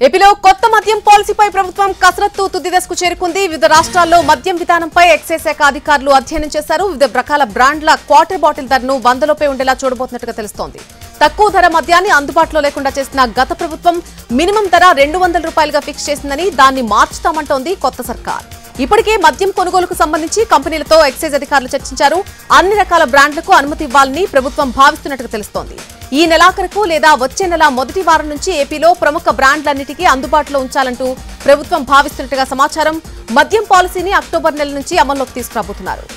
ఏపీలో కొత్త మద్యం పాలసీపై ప్రభుత్వం కసరత్తు తుది దశకు చేరుకుంది. వివిధ రాష్ట్రాల్లో మద్యం విధానంపై ఎక్సైజ్ శాఖ అధికారులు అధ్యయనం చేశారు. వివిధ రకాల బ్రాండ్ల క్వార్టర్ బాటిల్ ధరను 100 ఉండేలా చూడబోతున్నట్టుగా తెలుస్తోంది. తక్కువ ధర మద్యాన్ని అందుబాటులో లేకుండా చేసిన గత ప్రభుత్వం మినిమం ధర ₹200గా ఫిక్స్ చేసిందని దాన్ని మార్చుతామంటోంది కొత్త సర్కార్. ఇప్పటికే మద్యం కొనుగోలుకు సంబంధించి కంపెనీలతో ఎక్సైజ్ అధికారులు చర్చించారు. అన్ని రకాల బ్రాండ్లకు అనుమతి ఇవ్వాలని ప్రభుత్వం భావిస్తున్నట్టుగా తెలుస్తోంది. ఈ నెలాఖరుకు లేదా వచ్చే నెల మొదటి వారం నుంచి ఏపీలో ప్రముఖ బ్రాండ్లన్నిటికీ అందుబాటులో ఉంచాలంటూ ప్రభుత్వం భావిస్తున్నట్టుగా సమాచారం. మద్యం పాలసీని అక్టోబర్ నెల నుంచి అమల్లోకి తీసుకురాబోతున్నారు.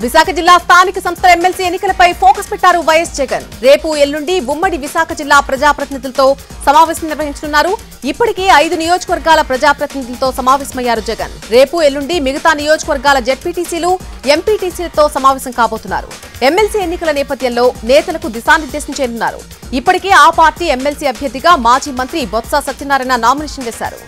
విశాఖ జిల్లా స్థానిక సంస్థల ఎమ్మెల్సీ ఎన్నికలపై ఫోకస్ పెట్టారు వైఎస్ జగన్. రేపు ఎల్లుండి ఉమ్మడి విశాఖ జిల్లా ప్రజాప్రతినిధులతో సమావేశం నిర్వహించనున్నారు. ఇప్పటికే 5 నియోజకవర్గాల ప్రజాప్రతినిధులతో సమావేశమయ్యారు జగన్. రేపు ఎల్లుండి మిగతా నియోజకవర్గాల జెడ్పీటీసీలు, ఎంపీటీసీలతో సమావేశం కాబోతున్నారు. ఎమ్మెల్సీ ఎన్నికల నేపథ్యంలో నేతలకు దిశానిర్దేశం చేయనున్నారు. ఇప్పటికే ఆ పార్టీ ఎమ్మెల్సీ అభ్యర్థిగా మాజీ మంత్రి బొత్స సత్యనారాయణ నామినేషన్ వేశారు.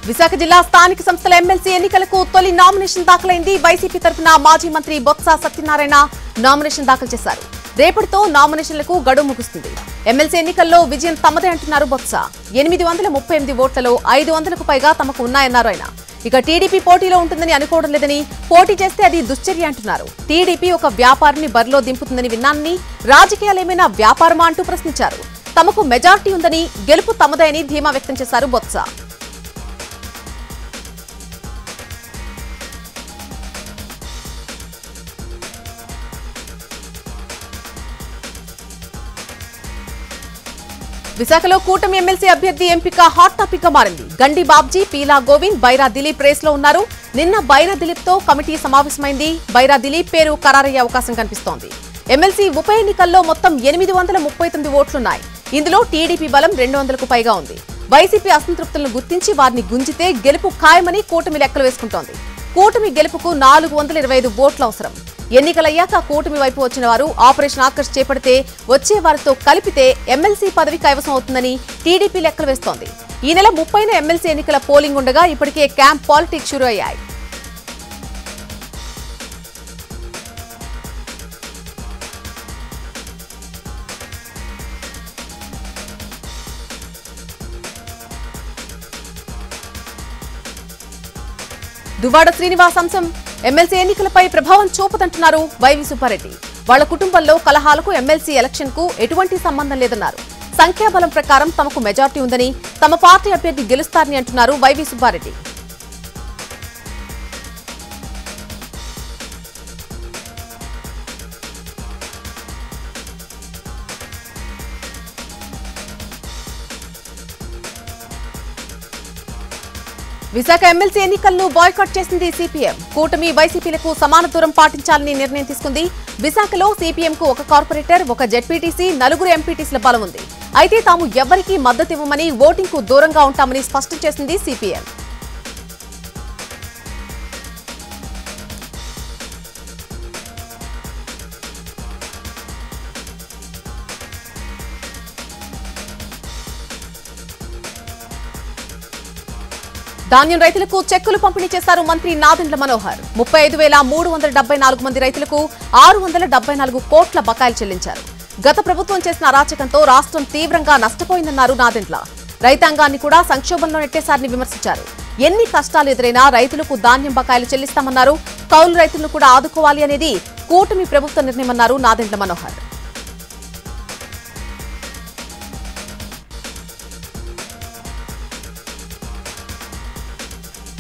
విశాఖ జిల్లా స్థానిక సంస్థల ఎమ్మెల్సీ ఎన్నికలకు తొలి నామినేషన్ దాఖలైంది. వైసీపీ తరఫున మాజీ మంత్రి బొత్స సత్యనారాయణ నామినేషన్ దాఖలు చేశారు. రేపటితో నామినేషన్లకు గడువు ముగుస్తుంది. ఎమ్మెల్సీ ఎన్నికల్లో విజయం తమదే అంటున్నారు బొత్స. 838 ఓట్లలో 500కు పైగా తమకు ఉన్నాయన్నారు ఆయన. ఇక టీడీపీ పోటీలో ఉంటుందని అనుకోవడం లేదని, పోటీ చేస్తే అది దుశ్చర్య అంటున్నారు. టీడీపీ ఒక వ్యాపారిని బరిలో దింపుతుందని విన్నానని, రాజకీయాలేమైనా వ్యాపారమా అంటూ ప్రశ్నించారు. తమకు మెజార్టీ ఉందని, గెలుపు తమదే అని ధీమా వ్యక్తం చేశారు బొత్స. విశాఖలో కూటమి ఎమ్మెల్సీ అభ్యర్థి ఎంపిక హాట్ టాపిక్ గా మారింది. గండి బాబ్జీ, పీలా గోవింద్, బైరా దిలీప్ రేస్ లో ఉన్నారు. నిన్న బైరా దిలీప్ తో కమిటీ సమావేశమైంది. బైరా దిలీప్ పేరు ఖరారయ్యే అవకాశం కనిపిస్తోంది. ఎమ్మెల్సీ ఉప ఎన్నికల్లో మొత్తం 839 ఓట్లున్నాయి. ఇందులో టీడీపీ బలం 200కు పైగా ఉంది. వైసీపీ అసంతృప్తులను గుర్తించి వారిని గుంజితే గెలుపు ఖాయమని కూటమి లెక్కలు వేసుకుంటోంది. కూటమి గెలుపుకు 425 ఓట్లు అవసరం. ఎన్నికలయ్యాక కూటమి వైపు వచ్చిన వారు ఆపరేషన్ ఆకర్ష్ చేపడితే వచ్చే వారితో కలిపితే ఎమ్మెల్సీ పదవి కైవసం అవుతుందని టీడీపీ లెక్కలు వేస్తోంది. ఈ నెల 30న ఎమ్మెల్సీ ఎన్నికల పోలింగ్ ఉండగా ఇప్పటికే క్యాంప్ పాలిటిక్స్ షురూ అయ్యాయి. దువ్వాడ శ్రీనివాస్ అంశం ఎమ్మెల్సీ ఎన్నికలపై ప్రభావం చూపదంటున్నారు వైవి సుబ్బారెడ్డి. వాళ్ల కుటుంబంలో కలహాలకు ఎమ్మెల్సీ ఎలక్షన్ కు ఎటువంటి సంబంధం లేదన్నారు. సంఖ్యాబలం ప్రకారం తమకు మెజార్టీ ఉందని, తమ పార్టీ అభ్యర్థి గెలుస్తారని అంటున్నారు వైవి సుబ్బారెడ్డి. విశాఖ ఎమ్మెల్సీ ఎన్నికలను బాయ్కాట్ చేసింది సిపిఎం. కూటమి వైసీపీలకు సమాన దూరం పాటించాలని నిర్ణయం తీసుకుంది. విశాఖలో సిపిఎంకు ఒక కార్పొరేటర్, ఒక జెడ్పీటీసీ, 4 ఎంపీటీసీల బలం ఉంది. అయితే తాము ఎవ్వరికీ మద్దతు ఇవ్వమని, ఓటింగ్కు దూరంగా ఉంటామని స్పష్టం చేసింది సిపిఎం. ధాన్యం రైతులకు చెక్కులు పంపిణీ చేశారు మంత్రి నాదెండ్ల మనోహర్. 35,374 మంది రైతులకు 674 కోట్ల బకాయిలు చెల్లించారు. గత ప్రభుత్వం చేసిన అరాచకంతో రాష్ట్రం తీవ్రంగా నష్టపోయిందన్నారు నాదెండ్ల. రైతాంగాన్ని కూడా సంక్షోభంలో నెట్టేశారని విమర్శించారు. ఎన్ని కష్టాలు ఎదురైనా రైతులకు ధాన్యం బకాయిలు చెల్లిస్తామన్నారు. కౌలు రైతులను కూడా ఆదుకోవాలి అనేది కూటమి ప్రభుత్వ నిర్ణయమన్నారు నాదెండ్ల మనోహర్.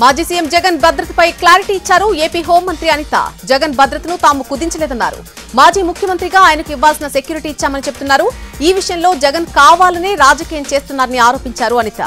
మాజీ సీఎం జగన్ భద్రతపై క్లారిటీ ఇచ్చారు ఏపీ హోంమంత్రి అనిత. జగన్ భద్రతను తాము కుదించలేదన్నారు. మాజీ ముఖ్యమంత్రిగా ఆయనకు ఇవ్వాల్సిన సెక్యూరిటీ ఇచ్చామని చెప్తున్నారు. ఈ విషయంలో జగన్ కావాలనే రాజకీయం చేస్తున్నారని ఆరోపించారు అనిత.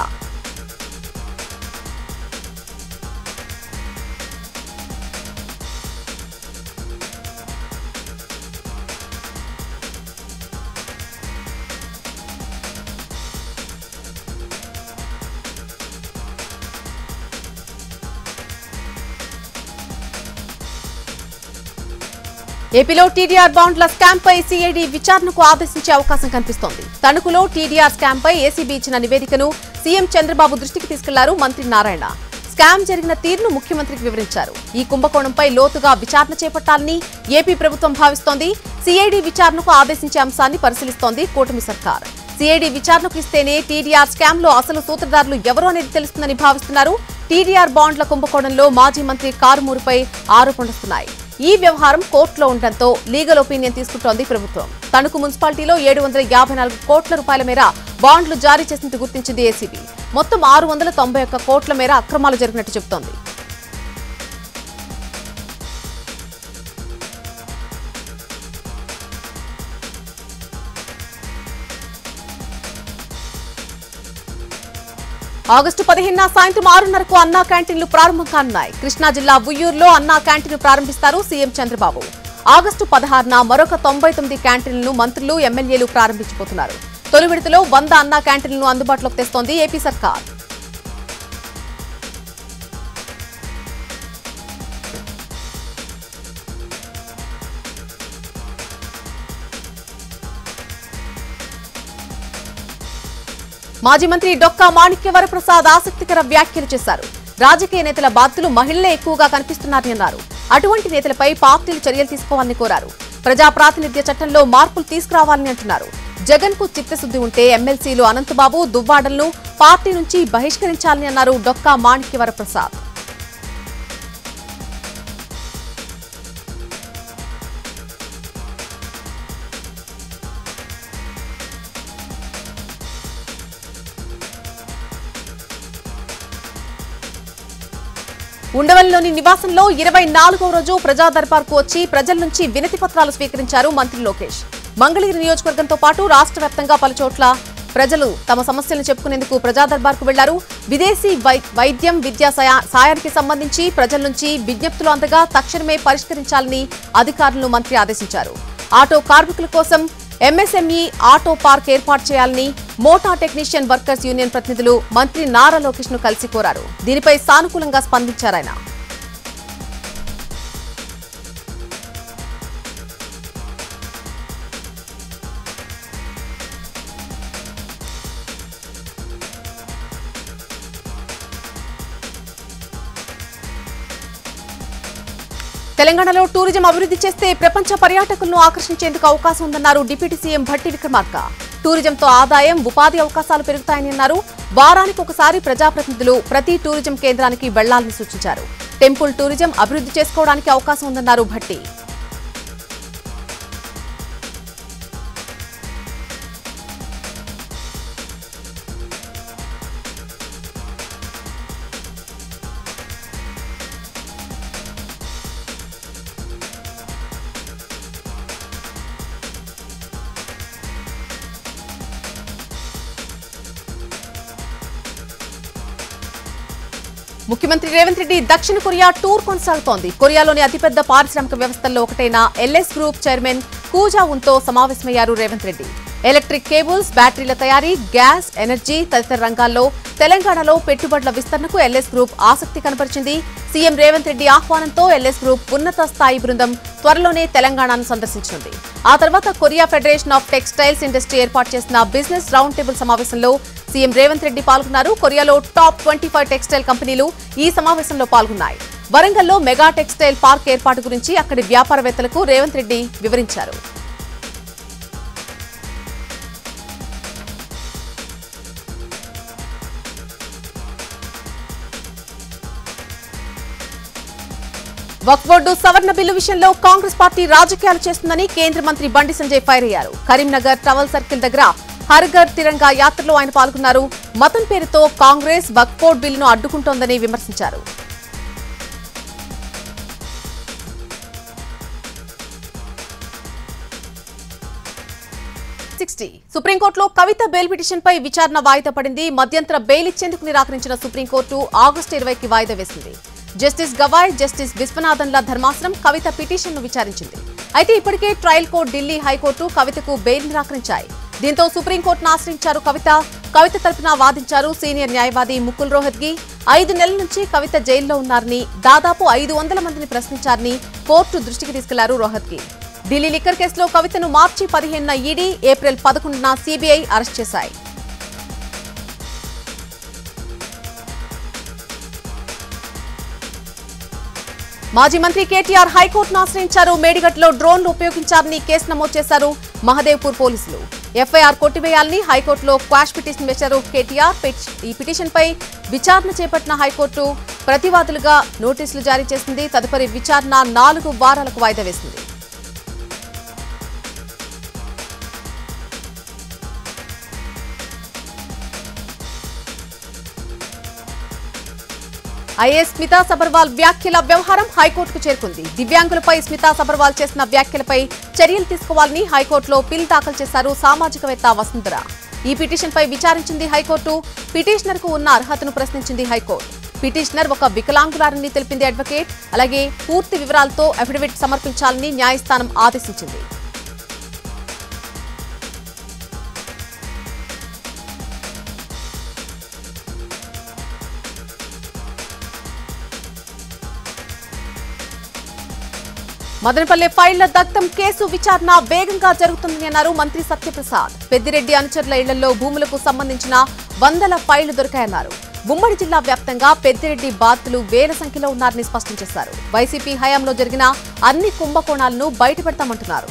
ఏపీలో టీడీఆర్ బాండ్ల స్కామ్ పై సీఐడీ విచారణకు ఆదేశించే అవకాశం కనిపిస్తోంది. తణుకులో టీడీఆర్ స్కామ్ పై ఏసీబీ ఇచ్చిన నివేదికను సీఎం చంద్రబాబు దృష్టికి తీసుకెళ్లారు మంత్రి నారాయణ. స్కామ్ జరిగిన తీరును ముఖ్యమంత్రికి వివరించారు. ఈ కుంభకోణంపై లోతుగా విచారణ చేపట్టాలని ఏపీ ప్రభుత్వం భావిస్తోంది. సీఐడీ విచారణకు ఆదేశించే అంశాన్ని పరిశీలిస్తోంది కూటమి సర్కార్. సీఐడీ విచారణకు ఇస్తేనే టీడీఆర్ స్కామ్ లో అసలు సూత్రధారులు ఎవరో అనేది తెలుస్తుందని భావిస్తున్నారు. టీడీఆర్ బాండ్ల కుంభకోణంలో మాజీ మంత్రి కారుమూరిపై ఆరోపణలుస్తున్నాయి. ఈ వ్యవహారం కోర్టులో ఉండటంతో లీగల్ ఒపీనియన్ తీసుకుంటోంది ప్రభుత్వం. తణుకు మున్సిపాలిటీలో 754 కోట్ల రూపాయల మేర బాండ్లు జారీ చేసినట్టు గుర్తించింది ఏసీబీ. మొత్తం 691 కోట్ల మేర అక్రమాలు జరిగినట్టు చెబుతోంది. ఆగస్టు 15న సాయంత్రం 6:30కు అన్నా క్యాంటీన్లు ప్రారంభం కానున్నాయి. కృష్ణా జిల్లా ఉయ్యూరులో అన్నా క్యాంటీన్ ప్రారంభిస్తారు సీఎం చంద్రబాబు. ఆగస్టు 16న మరొక 99 క్యాంటీన్లను మంత్రులు, ఎమ్మెల్యేలు ప్రారంభించబోతున్నారు. తొలి విడతలో 100 అన్నా క్యాంటీన్లను అందుబాటులోకి తెస్తోంది ఏపీ సర్కార్. మాజీ మంత్రి డొక్కా మాణిక్య వరప్రసాద్ ఆసక్తికర వ్యాఖ్యలు చేశారు. రాజకీయ నేతల బాధ్యులు మహిళలే ఎక్కువగా కనిపిస్తున్నారని అన్నారు. అటువంటి నేతలపై పార్టీలు చర్యలు తీసుకోవాలని కోరారు. ప్రజా ప్రాతినిధ్య చట్టంలో మార్పులు తీసుకురావాలని అంటున్నారు. జగన్ కు చిత్తశుద్ది ఉంటే ఎమ్మెల్సీలు అనంతబాబు, దువ్వాడలను పార్టీ నుంచి బహిష్కరించాలని అన్నారు డొక్కా మాణిక్య వరప్రసాద్. ఉండవల్లిలోని నివాసంలో 24వ రోజు ప్రజా దర్బార్కు వచ్చి ప్రజల నుంచి వినతి పత్రాలు స్వీకరించారు మంత్రి లోకేష్. మంగళగిరి నియోజకవర్గంతో పాటు రాష్ట్ర వ్యాప్తంగా పలుచోట్ల ప్రజలు తమ సమస్యలను చెప్పుకునేందుకు ప్రజా దర్బార్కు వెళ్లారు. విదేశీ వైద్యం, విద్యా సాయానికి సంబంధించి ప్రజల నుంచి విజ్ఞప్తులు అందగా తక్షణమే పరిష్కరించాలని అధికారులను మంత్రి ఆదేశించారు. ఆటో కార్మికుల కోసం ఎంఎస్ఎంఈ ఆటో పార్క్ ఏర్పాటు చేయాలని మోటా టెక్నీషియన్ వర్కర్స్ యూనియన్ ప్రతినిధులు మంత్రి నారా లోకేష్ ను కలిసి కోరారు. దీనిపై సానుకూలంగా స్పందించారాయన. తెలంగాణలో టూరిజం అభివృద్ధి చేస్తే ప్రపంచ పర్యాటకులను ఆకర్షించేందుకు అవకాశం ఉందన్నారు డిప్యూటీ సీఎం భట్టి విక్రమార్క. టూరిజంతో ఆదాయం, ఉపాధి అవకాశాలు పెరుగుతాయని అన్నారు. వారానికి ఒకసారి ప్రజాప్రతినిధులు ప్రతి టూరిజం కేంద్రానికి వెళ్లాలని సూచించారు. టెంపుల్ టూరిజం అభివృద్ధి చేసుకోవడానికి అవకాశం ఉందన్నారు భట్టి. ముఖ్యమంత్రి రేవంత్ రెడ్డి దక్షిణ కొరియా టూర్ కొనసాగుతోంది. కొరియాలోని అతిపెద్ద పారిశ్రామిక వ్యవస్థల్లో ఒకటైన ఎల్ఎస్ గ్రూప్ చైర్మన్ కూజావున్తో సమావేశమయ్యారు రేవంత్ రెడ్డి. ఎలక్ట్రిక్ కేబుల్స్, బ్యాటరీల తయారీ, గ్యాస్, ఎనర్జీ తదితర రంగాల్లో తెలంగాణలో పెట్టుబడుల విస్తరణకు ఎల్ఎస్ గ్రూప్ ఆసక్తి కనబరిచింది. సీఎం రేవంత్ రెడ్డి ఆహ్వానంతో ఎల్ఎస్ గ్రూప్ ఉన్నత స్థాయి బృందం త్వరలోనే తెలంగాణను సందర్శించనుంది. ఆ తర్వాత Korea federation of textiles industry ఏర్పాటు చేసిన బిజినెస్ రౌండ్ టేబుల్ సమావేశంలో సీఎం రేవంత్ రెడ్డి పాల్గొన్నారు. కొరియాలో టాప్ 25 టెక్స్టైల్ కంపెనీలు ఈ సమావేశంలో పాల్గొన్నాయి. వరంగల్లో మెగా టెక్స్టైల్ పార్క్ ఏర్పాటు గురించి అక్కడి వ్యాపారవేత్తలకు రేవంత్ రెడ్డి వివరించారు. వక్ఫ్ బోర్డు సవరణ బిల్లు విషయంలో కాంగ్రెస్ పార్టీ రాజకీయాలు చేస్తుందని కేంద్ర మంత్రి బండి సంజయ్ ఫైర్ అయ్యారు. కరీంనగర్ టవల్ సర్కిల్ దగ్గర హర్ ఘర్ తిరంగా యాత్రలో ఆయన పాల్గొన్నారు. మతం పేరుతో కాంగ్రెస్ వక్ఫ్ బోర్డు బిల్లును అడ్డుకుంటోందని విమర్శించారు. సుప్రీంకోర్టులో కవిత బెయిల్ పిటిషన్పై విచారణ వాయిదా పడింది. మధ్యంతర బెయిల్ ఇచ్చేందుకు నిరాకరించిన సుప్రీంకోర్టు ఆగస్టు 20కి వాయిదా వేసింది. జస్టిస్ గవాయ్, జస్టిస్ విశ్వనాథన్ల ధర్మాసనం కవిత పిటిషన్ను విచారించింది. అయితే ఇప్పటికే ట్రయల్ కోర్టు, ఢిల్లీ హైకోర్టు కవితకు బెయిల్ నిరాకరించాయి. దీంతో సుప్రీంకోర్టును ఆశ్రయించారు కవిత తరపున వాదించారు సీనియర్ న్యాయవాది ముకుల్ రోహత్గి. 5 నెలల నుంచి కవిత జైల్లో ఉన్నారని, దాదాపు 500 మందిని ప్రశ్నించారని కోర్టు దృష్టికి తీసుకెళ్లారు రోహత్గి. ఢిల్లీ లిక్కర్ కేసులో కవితను మార్చి 15న ఈడీ, ఏప్రిల్ 11న సీబీఐ అరెస్ట్ చేశాయి. మాజీ మంత్రి కేటీఆర్ హైకోర్టును ఆశ్రయించారు. మేడిగడ్డలో డ్రోన్లు ఉపయోగించారని కేసు నమోదు చేశారు మహదేవ్పూర్ పోలీసులు. ఎఫ్ఐఆర్ కొట్టివేయాలని హైకోర్టులో క్వాష్ పిటిషన్ వేశారు కేటీఆర్. ఈ పిటిషన్పై విచారణ చేపట్టిన హైకోర్టు ప్రతివాదులుగా నోటీసులు జారీ చేసింది. తదుపరి విచారణ 4 వారాలకు వాయిదా వేసింది. ఐఏఎస్ స్మితా సబర్వాల్ వ్యాఖ్యల వ్యవహారం హైకోర్టుకు చేరుకుంది. దివ్యాంగులపై స్మితా సబర్వాల్ చేసిన వ్యాఖ్యలపై చర్యలు తీసుకోవాలని హైకోర్టులో పిల్ దాఖలు చేశారు సామాజికవేత్త వసుంధర. ఈ పిటిషన్పై విచారించింది హైకోర్టు. పిటిషనర్కు ఉన్న అర్హతను ప్రశ్నించింది హైకోర్టు. పిటిషనర్ ఒక వికలాంగులారని తెలిపింది అడ్వకేట్. అలాగే పూర్తి వివరాలతో అఫిడవిట్ సమర్పించాలని న్యాయస్థానం ఆదేశించింది. మదనపల్లె ఫైళ్ల దగ్ధం కేసు విచారణ వేగంగా జరుగుతుందని అన్నారు మంత్రి సత్యప్రసాద్. పెద్దిరెడ్డి అనుచరుల ఇళ్లలో భూములకు సంబంధించిన వందల ఫైళ్లు దొరికాయన్నారు. ఉమ్మడి జిల్లా వ్యాప్తంగా పెద్దిరెడ్డి బాధితులు వేల సంఖ్యలో ఉన్నారని స్పష్టం చేశారు. వైసీపీ హయాంలో జరిగిన అన్ని కుంభకోణాలను బయటపెడతామంటున్నారు.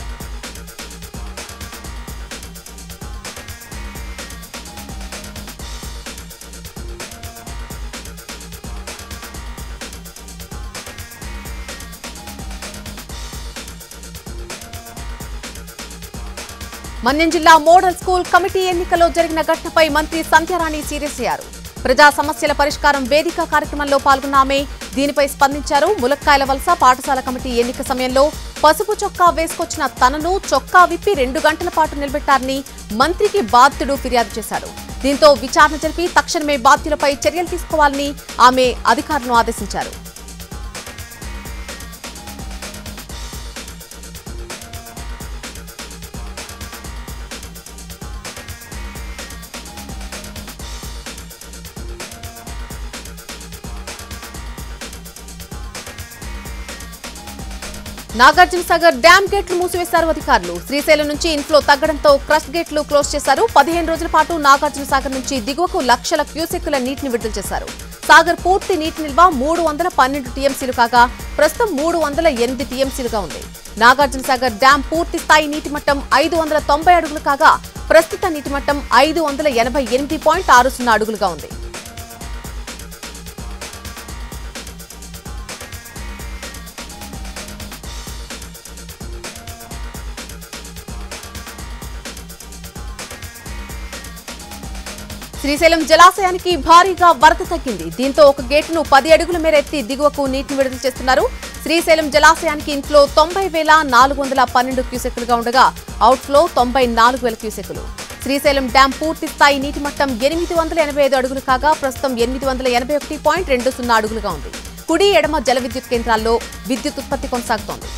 మన్యం జిల్లా మోడల్ స్కూల్ కమిటీ ఎన్నికల్లో జరిగిన ఘటనపై మంత్రి సంధ్యారాణి సీరియస్ అయ్యారు. ప్రజా సమస్యల పరిష్కారం వేదిక కార్యక్రమంలో పాల్గొన్న ఆమె దీనిపై స్పందించారు. ములక్కాయల వలస పాఠశాల కమిటీ ఎన్నిక సమయంలో పసుపు చొక్కా వేసుకొచ్చిన తనను చొక్కా విప్పి 2 గంటల పాటు నిలబెట్టారని మంత్రికి బాధితుడు ఫిర్యాదు చేశారు. దీంతో విచారణ జరిపి తక్షణమే బాధ్యులపై చర్యలు తీసుకోవాలని ఆమె అధికారులను ఆదేశించారు. నాగార్జునసాగర్ డ్యాం గేట్లు మూసివేశారు అధికారులు. శ్రీశైలం నుంచి ఇన్ఫ్లో తగ్గడంతో క్రస్ట్ గేట్లు క్లోజ్ చేశారు. 15 రోజుల పాటు నాగార్జునసాగర్ నుంచి దిగువకు లక్షల క్యూసెక్కుల నీటిని విడుదల చేశారు. సాగర్ పూర్తి నీటి నిల్వ 312 టీఎంసీలు కాగా ప్రస్తుతం 308 టీఎంసీలుగా ఉంది. నాగార్జునసాగర్ డ్యాం పూర్తి స్థాయి నీటి మట్టం 590 అడుగులు కాగా ప్రస్తుత నీటి మట్టం 588.60 అడుగులుగా ఉంది. శ్రీశైలం జలాశయానికి భారీగా వరద తగ్గింది. దీంతో ఒక గేటును 10 అడుగుల మేర ఎత్తి దిగువకు నీటిని విడుదల చేస్తున్నారు. శ్రీశైలం జలాశయానికి ఇన్ఫ్లో 90,412 క్యూసెక్కులుగా ఉండగా అవుట్ఫ్లో 94,000 క్యూసెక్కులు. శ్రీశైలం డ్యాం పూర్తి స్థాయి నీటి మట్టం 885 అడుగులు కాగా ప్రస్తుతం 881.20 అడుగులుగా ఉంది. కుడి ఎడమ జల విద్యుత్ కేంద్రాల్లో విద్యుత్ ఉత్పత్తి కొనసాగుతోంది.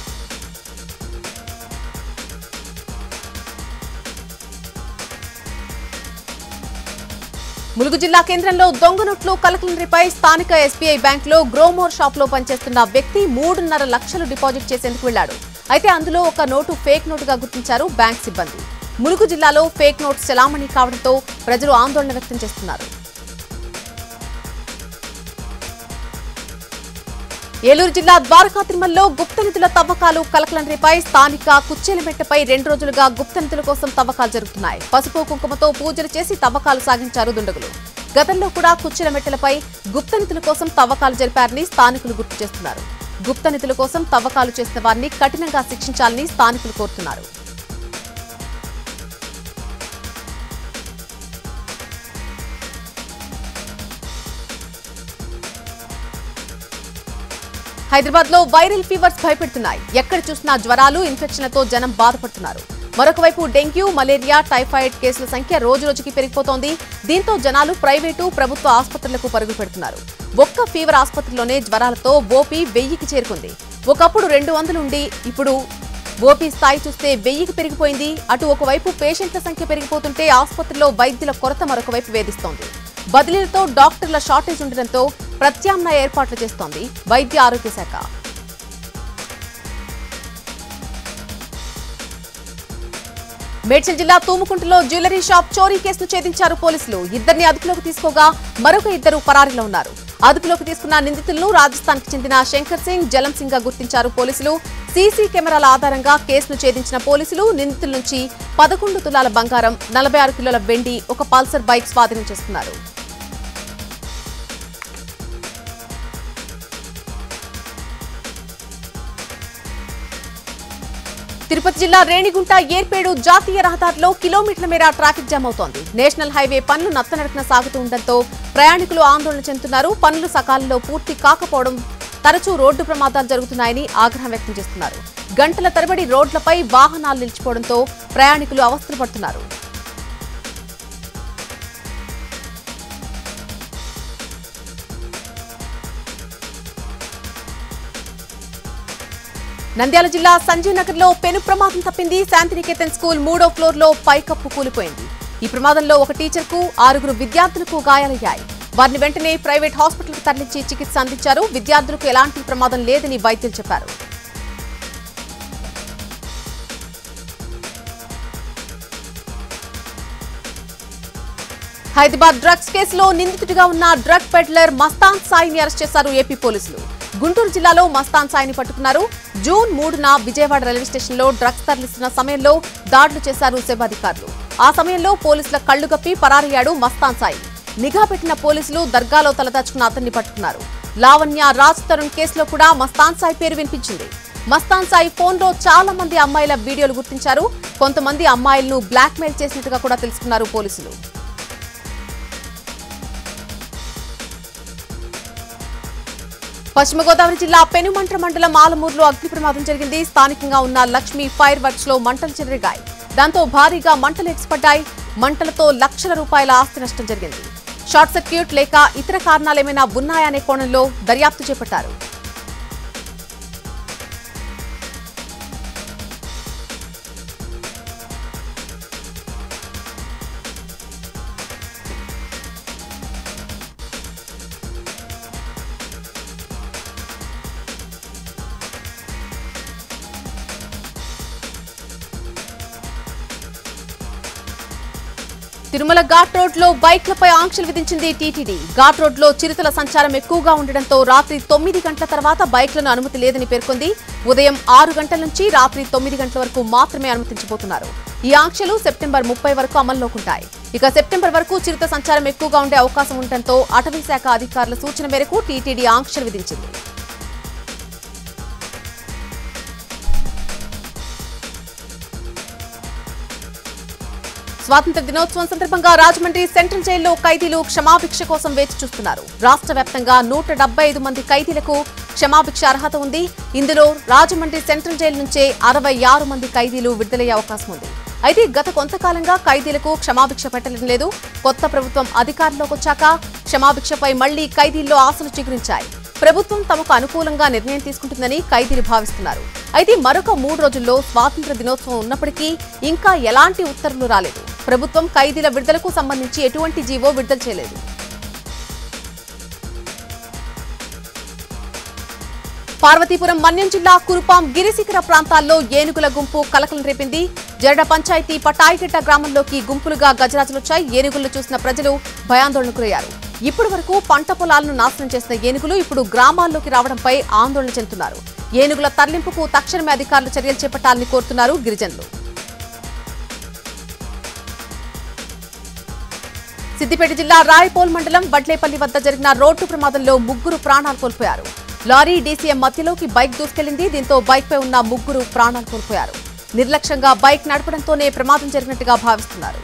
ములుగు జిల్లా కేంద్రంలో దొంగ నోట్లు కలకలరిపై స్థానిక ఎస్బీఐ బ్యాంకులో గ్రోమోర్ షాప్ లో పనిచేస్తున్న వ్యక్తి 3.5 లక్షలు డిపాజిట్ చేసేందుకు వెళ్లాడు. అయితే అందులో ఒక నోటు ఫేక్ నోటుగా గుర్తించారు బ్యాంక్ సిబ్బంది. ములుగు జిల్లాలో ఫేక్ నోట్స్ చలామణి కావడంతో ప్రజలు ఆందోళన వ్యక్తం చేస్తున్నారు. ఏలూరు జిల్లా ద్వారకా తిరుమలలో గుప్త నిధుల తవ్వకాలు కలకలంరిపై స్థానిక కుచ్చేలమెట్టపై 2 రోజులుగా గుప్త నిధుల కోసం తవ్వకాలు జరుగుతున్నాయి. పసుపు కుంకుమతో పూజలు చేసి తవ్వకాలు సాగించారు దుండగులు. గతంలో కూడా కుచ్చేలమెట్టలపై గుప్త నిధుల కోసం తవ్వకాలు జరిపారని స్థానికులు గుర్తు చేస్తున్నారు. గుప్త నిధుల కోసం తవ్వకాలు చేసిన వారిని కఠినంగా శిక్షించాలని స్థానికులు కోరుతున్నారు. హైదరాబాద్ లో వైరల్ ఫీవర్స్ భయపెడుతున్నాయి. ఎక్కడ చూసినా జ్వరాలు, ఇన్ఫెక్షన్లతో జనం బాధపడుతున్నారు. మరొకవైపు డెంగ్యూ, మలేరియా, టైఫాయిడ్ కేసుల సంఖ్య రోజురోజుకి పెరిగిపోతోంది. దీంతో జనాలు ప్రైవేటు, ప్రభుత్వ ఆసుపత్రులకు పరుగులు పెడుతున్నారు. ఒక్క ఫీవర్ ఆసుపత్రిలోనే జ్వరాలతో ఓపీ 1000కి చేరుకుంది. ఒకప్పుడు 200 ఉండి ఇప్పుడు ఓపీ స్థాయి చూస్తే 1000కి పెరిగిపోయింది. అటు ఒకవైపు పేషెంట్ల సంఖ్య పెరిగిపోతుంటే ఆసుపత్రిలో వైద్యుల కొరత మరొకవైపు వేధిస్తోంది. బదిలీలతో డాక్టర్ల షార్టేజ్ ఉండడంతో ప్రత్యామ్నాయ ఏర్పాట్లు చేస్తోంది వైద్య ఆరోగ్య శాఖ. మేడ్చల్ జిల్లా తూముకుంటలో జ్యువెలరీ షాప్ చోరీ కేసును ఛేదించారు పోలీసులు. ఇద్దరిని అదుపులోకి తీసుకోగా మరొక ఇద్దరు పరారీలో ఉన్నారు. అదుపులోకి తీసుకున్న నిందితులను రాజస్థాన్ కి చెందిన శంకర్ సింగ్, జలం సింగ్ గా గుర్తించారు పోలీసులు. సీసీ కెమెరాల ఆధారంగా కేసును ఛేదించిన పోలీసులు నిందితుల నుంచి 11 తులాల బంగారం, 46 కిలోల వెండి, ఒక పల్సర్ బైక్ స్వాధీనం చేసుకున్నారు. తిరుపతి జిల్లా రేణిగుంట ఏర్పేడు జాతీయ రహదారిలో కిలోమీటర్ల మేర ట్రాఫిక్ జామ్ అవుతోంది. నేషనల్ హైవే పనులు నత్తనడకన సాగుతూ ఉండడంతో ప్రయాణికులు ఆందోళన చెందుతున్నారు. పనులు సకాలంలో పూర్తి కాకపోవడం తరచూ రోడ్డు ప్రమాదాలు జరుగుతున్నాయని ఆగ్రహం వ్యక్తం చేస్తున్నారు. గంటల తరబడి రోడ్లపై వాహనాలు నిలిచిపోవడంతో ప్రయాణికులు అవస్థలు పడుతున్నారు. నంద్యాల జిల్లా సంజయ్ నగర్ లో పెను ప్రమాదం తప్పింది. శాంతినికేతన్ స్కూల్ 3వ ఫ్లోర్ లో పైకప్పు కూలిపోయింది. ఈ ప్రమాదంలో ఒక టీచర్ కు 6 విద్యార్థులకు గాయాలయ్యాయి. వారిని వెంటనే ప్రైవేట్ హాస్పిటల్ కు తరలించి చికిత్స అందించారు. విద్యార్థులకు ఎలాంటి ప్రమాదం లేదని వైద్యులు చెప్పారు. హైదరాబాద్ డ్రగ్స్ కేసులో నిందితుడిగా ఉన్న డ్రగ్ పెడ్లర్ మస్తాన్ సాయిని అరెస్ట్ చేశారు ఏపీ పోలీసులు. గుంటూరు జిల్లాలో మస్తాన్ సాయిని పట్టుకున్నారు. జూన్ 3న విజయవాడ రైల్వే స్టేషన్ లో డ్రగ్స్ తరలిస్తున్న సమయంలో దాడులు చేశారు సెబ్ అధికారులు. ఆ సమయంలో పోలీసుల కళ్లుగప్పి పరారయ్యాడు మస్తాన్ సాయి. నిఘా పెట్టిన పోలీసులు దర్గాలో తలదాచుకున్న అతన్ని పట్టుకున్నారు. లావణ్య, రాజ్ తరుణ్ కేసులో కూడా మస్తాన్ సాయి పేరు వినిపించింది. మస్తాన్ సాయి ఫోన్లో చాలా మంది అమ్మాయిల వీడియోలు గుర్తించారు. కొంతమంది అమ్మాయిలను బ్లాక్ మెయిల్ చేసినట్టుగా కూడా తెలుసుకున్నారు పోలీసులు. పశ్చిమ గోదావరి జిల్లా పెనుమంట్ర మండలం ఆలమూరులో అగ్ని ప్రమాదం జరిగింది. స్థానికంగా ఉన్న లక్ష్మీ ఫైర్ వర్క్స్ లో మంటలు చెలరేగాయి. దాంతో భారీగా మంటలు ఎగిసిపడ్డాయి. మంటలతో లక్షల రూపాయల ఆస్తి నష్టం జరిగింది. షార్ట్ సర్క్యూట్ లేక ఇతర కారణాలేమైనా ఉన్నాయనే కోణంలో దర్యాప్తు చేపట్టారు. తిరుమల ఘాట్ రోడ్ లో బైక్లపై ఆంక్షలు విధించింది టీటీడీ. ఘాట్ రోడ్ లో చిరుతల సంచారం ఎక్కువగా ఉండడంతో రాత్రి 9 గంటల తర్వాత బైక్లను అనుమతి లేదని పేర్కొంది. ఉదయం 6 గంటల నుంచి రాత్రి 9 గంటల వరకు మాత్రమే అనుమతించబోతున్నారు. ఈ ఆంక్షలు సెప్టెంబర్ 30 వరకు అమల్లోకి ఉంటాయి. ఇక సెప్టెంబర్ వరకు చిరుత సంచారం ఎక్కువగా ఉండే అవకాశం ఉండటంతో అటవీ శాఖ అధికారుల సూచన మేరకు టీటీడీ ఆంక్షలు విధించింది. స్వాతంత్ర దినోత్సవం సందర్భంగా రాజమండ్రి సెంట్రల్ జైల్లో ఖైదీలు క్షమాభిక్ష కోసం వేచి చూస్తున్నారు. రాష్ట్ర వ్యాప్తంగా 175 మంది ఖైదీలకు క్షమాభిక్ష అర్హత ఉంది. ఇందులో రాజమండ్రి సెంట్రల్ జైలు నుంచే 66 మంది ఖైదీలు విడుదలయ్యే అవకాశం ఉంది. అయితే గత కొంతకాలంగా ఖైదీలకు క్షమాభిక్ష పెట్టడం లేదు. కొత్త ప్రభుత్వం అధికారంలోకి వచ్చాక క్షమాభిక్షపై మళ్లీ ఖైదీల్లో ఆశలు చిగురించాయి. ప్రభుత్వం తమకు అనుకూలంగా నిర్ణయం తీసుకుంటుందని ఖైదీలు భావిస్తున్నారు. అయితే మరొక 3 రోజుల్లో స్వాతంత్ర దినోత్సవం ఉన్నప్పటికీ ఇంకా ఎలాంటి ఉత్తర్వులు రాలేదు. ప్రభుత్వం ఖైదీల విడుదలకు సంబంధించి ఎటువంటి జీవో విడుదల చేయలేదు. పార్వతీపురం మన్యం జిల్లా కురుపాం గిరిశిఖర ప్రాంతాల్లో ఏనుగుల గుంపు కలకలం రేపింది. జరడ పంచాయతీ పటాయిగడ్డ గ్రామంలోకి గుంపులుగా గజరాజులొచ్చాయి. ఏనుగులను చూసిన ప్రజలు భయాందోళనకు గురయ్యారు. ఇప్పటి వరకు పంట పొలాలను నాశనం చేసిన ఏనుగులు ఇప్పుడు గ్రామాల్లోకి రావడంపై ఆందోళన చెందుతున్నారు. ఏనుగుల తరలింపుకు తక్షణమే అధికారులు చర్యలు చేపట్టాలని కోరుతున్నారు గిరిజనులు. సిద్దిపేట జిల్లా రాయపోల్ మండలం వడ్లేపల్లి వద్ద జరిగిన రోడ్డు ప్రమాదంలో 3 ప్రాణాలు కోల్పోయారు. లారీ డీసీఎం మధ్యలోకి బైక్ దూసుకెళ్లింది. దీంతో బైక్ పై ఉన్న 3 ప్రాణాలు కోల్పోయారు. నిర్లక్ష్యంగా బైక్ నడపడంతోనే ప్రమాదం జరిగినట్టుగా భావిస్తున్నారు.